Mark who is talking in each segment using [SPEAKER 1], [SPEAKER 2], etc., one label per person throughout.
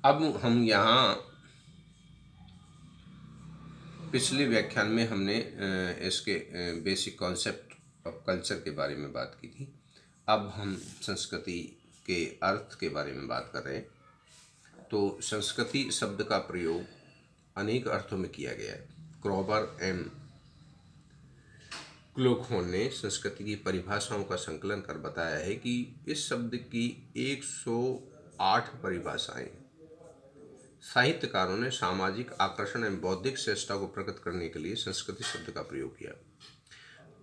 [SPEAKER 1] अब हम यहाँ पिछले व्याख्यान में हमने इसके बेसिक कॉन्सेप्ट ऑफ कल्चर के बारे में बात की थी। अब हम संस्कृति के अर्थ के बारे में बात कर रहे हैं। तो संस्कृति शब्द का प्रयोग अनेक अर्थों में किया गया है। क्रॉबर एम क्लोखोन ने संस्कृति की परिभाषाओं का संकलन कर बताया है कि इस शब्द की 108 परिभाषाएं हैं। साहित्यकारों ने सामाजिक आकर्षण एवं बौद्धिक श्रेष्ठता को प्रकट करने के लिए संस्कृति शब्द का प्रयोग किया।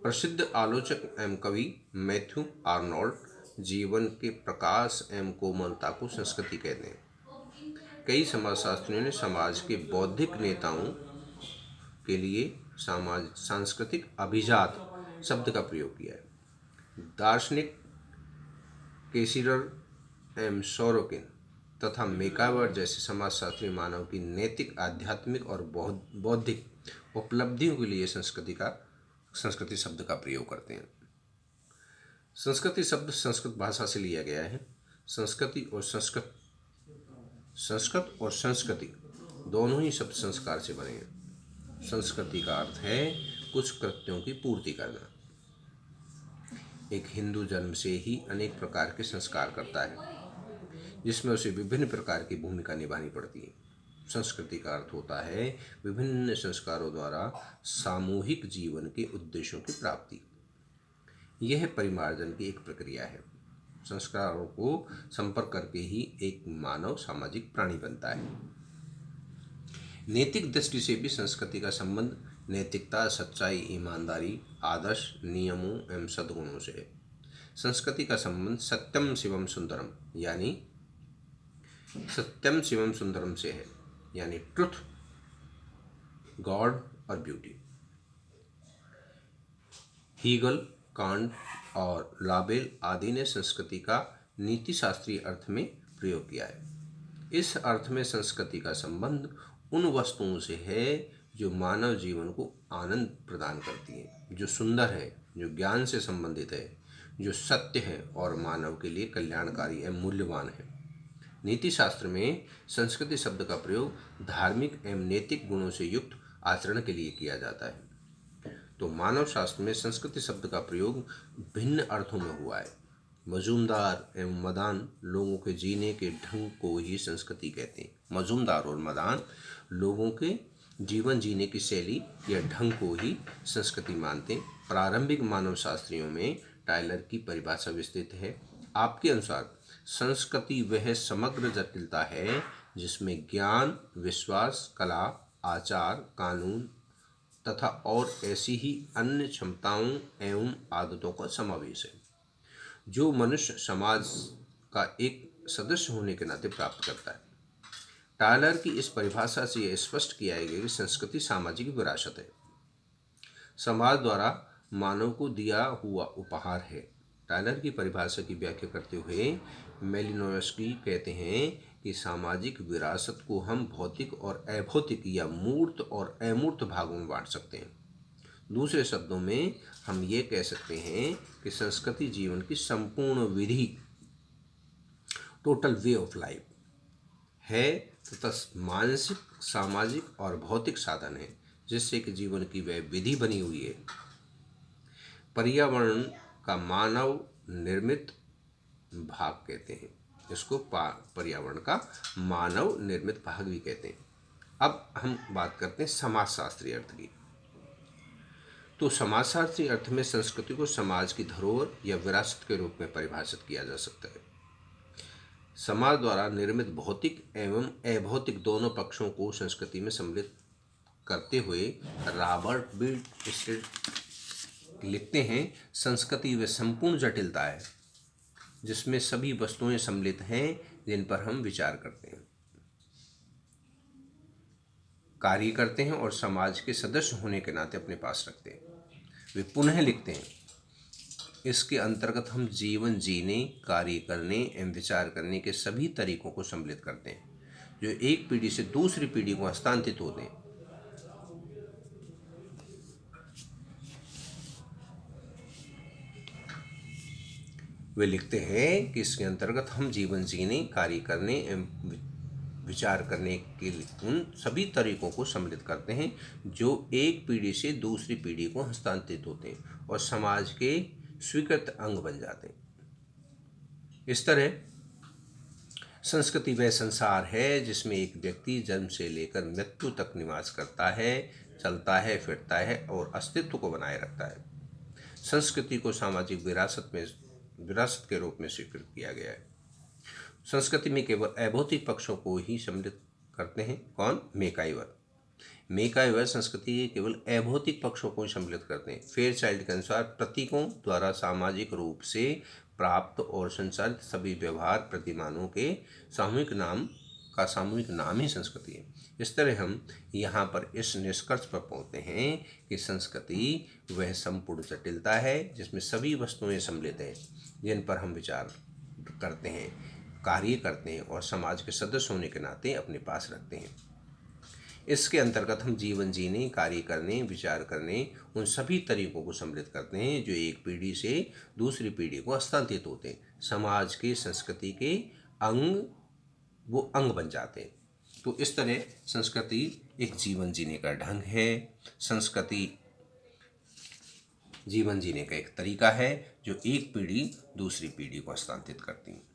[SPEAKER 1] प्रसिद्ध आलोचक एवं कवि मैथ्यू आर्नोल्ड जीवन के प्रकाश एवं कोमलता को संस्कृति कहते हैं। कई समाजशास्त्रियों ने समाज के बौद्धिक नेताओं के लिए सांस्कृतिक अभिजात शब्द का प्रयोग किया है। दार्शनिक केसिरर एम सोरोकिन तथा मेकावर जैसे समाजशास्त्री मानव की नैतिक, आध्यात्मिक और बौद्धिक उपलब्धियों के लिए संस्कृति शब्द का प्रयोग करते हैं। संस्कृति शब्द संस्कृत भाषा से लिया गया है। संस्कृत और संस्कृति दोनों ही शब्द संस्कार से बने हैं। संस्कृति का अर्थ है कुछ कृत्यों की पूर्ति करना। एक हिंदू जन्म से ही अनेक प्रकार के संस्कार करता है, जिसमें उसे विभिन्न प्रकार की भूमिका निभानी पड़ती है। संस्कृति का अर्थ होता है विभिन्न संस्कारों द्वारा सामूहिक जीवन के उद्देश्यों की प्राप्ति। यह परिमार्जन की एक प्रक्रिया है। संस्कारों को संपर्क करके ही एक मानव सामाजिक प्राणी बनता है। नैतिक दृष्टि से भी संस्कृति का संबंध नैतिकता, सच्चाई, ईमानदारी, आदर्श, नियमों एवं सद्गुणों से है। संस्कृति का संबंध सत्यम शिवम सुंदरम से है, यानी ट्रुथ, गॉड और ब्यूटी। हीगल, कांट और लाबेल आदि ने संस्कृति का नीति शास्त्रीय अर्थ में प्रयोग किया है। इस अर्थ में संस्कृति का संबंध उन वस्तुओं से है जो मानव जीवन को आनंद प्रदान करती हैं, जो सुंदर है, जो ज्ञान से संबंधित है, जो सत्य है और मानव के लिए कल्याणकारी एवं मूल्यवान है। नीति शास्त्र में संस्कृति शब्द का प्रयोग धार्मिक एवं नैतिक गुणों से युक्त आचरण के लिए किया जाता है। तो मानव शास्त्र में संस्कृति शब्द का प्रयोग भिन्न अर्थों में हुआ है। मजूमदार एवं मदान लोगों के जीने के ढंग को ही संस्कृति कहते हैं। मजूमदार और मदान लोगों के जीवन जीने की शैली या ढंग को ही संस्कृति मानते हैं। प्रारंभिक मानव शास्त्रियों में टायलर की परिभाषा विस्तृत है। आपके अनुसार संस्कृति वह समग्र जटिलता है जिसमें ज्ञान, विश्वास, कला, आचार, कानून तथा और ऐसी ही अन्य क्षमताओं एवं आदतों का समावेश है, जो मनुष्य समाज का एक सदस्य होने के नाते प्राप्त करता है। टायलर की इस परिभाषा से यह स्पष्ट किया गया कि संस्कृति सामाजिक विरासत है, समाज द्वारा मानव को दिया हुआ उपहार है। टायलर की परिभाषा की व्याख्या करते हुए मेलिनोवस्की कहते हैं कि सामाजिक विरासत को हम भौतिक और अभौतिक या मूर्त और अमूर्त भागों में बांट सकते हैं। दूसरे शब्दों में हम ये कह सकते हैं कि संस्कृति जीवन की संपूर्ण विधि, टोटल वे ऑफ लाइफ है तथा मानसिक, सामाजिक और भौतिक साधन है जिससे कि जीवन की वह विधि बनी हुई है। पर्यावरण का मानव निर्मित भाग कहते हैं, इसको पर्यावरण का मानव निर्मित भाग भी कहते हैं। अब हम बात करते हैं समाजशास्त्रीय अर्थ की। तो समाजशास्त्रीय अर्थ में संस्कृति को समाज की धरोहर या विरासत के रूप में परिभाषित किया जा सकता है। समाज द्वारा निर्मित भौतिक एवं अभौतिक दोनों पक्षों को संस्कृति में सम्मिलित करते हुए रॉबर्ट बिल्ट लिखते हैं, संस्कृति वह संपूर्ण जटिलता है जिसमें सभी वस्तुएं सम्मिलित हैं जिन पर हम विचार करते हैं, कार्य करते हैं और समाज के सदस्य होने के नाते अपने पास रखते हैं। वे पुनः लिखते हैं, इसके अंतर्गत हम जीवन जीने, कार्य करने एवं विचार करने के सभी तरीकों को सम्मिलित करते हैं जो एक पीढ़ी से दूसरी पीढ़ी को हस्तांतरित होते हैं। वे लिखते हैं कि इसके अंतर्गत हम जीवन जीने, कार्य करने एवं विचार करने के लिए उन सभी तरीकों को सम्मिलित करते हैं जो एक पीढ़ी से दूसरी पीढ़ी को हस्तांतरित होते हैं और समाज के स्वीकृत अंग बन जाते हैं। इस तरह संस्कृति वह संसार है जिसमें एक व्यक्ति जन्म से लेकर मृत्यु तक निवास करता है, चलता है, फिरता है और अस्तित्व को बनाए रखता है। संस्कृति को सामाजिक विरासत के रूप में स्वीकृत किया गया है। संस्कृति में केवल अभौतिक पक्षों को ही सम्मिलित करते हैं। कौन? मेकाइवर। मेकाइवर संस्कृति के केवल अभौतिक पक्षों को ही सम्मिलित करते हैं। फेयरचाइल्ड के अनुसार प्रतीकों द्वारा सामाजिक रूप से प्राप्त और संचालित सभी व्यवहार प्रतिमानों के सामूहिक नाम ही संस्कृति है। इस तरह हम यहाँ पर इस निष्कर्ष पर पहुँचते हैं कि संस्कृति वह संपूर्ण जटिलता है जिसमें सभी वस्तुएं सम्मिलित हैं, जिन पर हम विचार करते हैं, कार्य करते हैं और समाज के सदस्य होने के नाते अपने पास रखते हैं। इसके अंतर्गत हम जीवन जीने, कार्य करने, विचार करने उन सभी तरीकों को सम्मिलित करते हैं जो एक पीढ़ी से दूसरी पीढ़ी को हस्तांतरित होते हैं। समाज के, संस्कृति के वो अंग बन जाते हैं। तो इस तरह संस्कृति एक जीवन जीने का ढंग है। संस्कृति जीवन जीने का एक तरीका है जो एक पीढ़ी दूसरी पीढ़ी को हस्तांतरित करती है।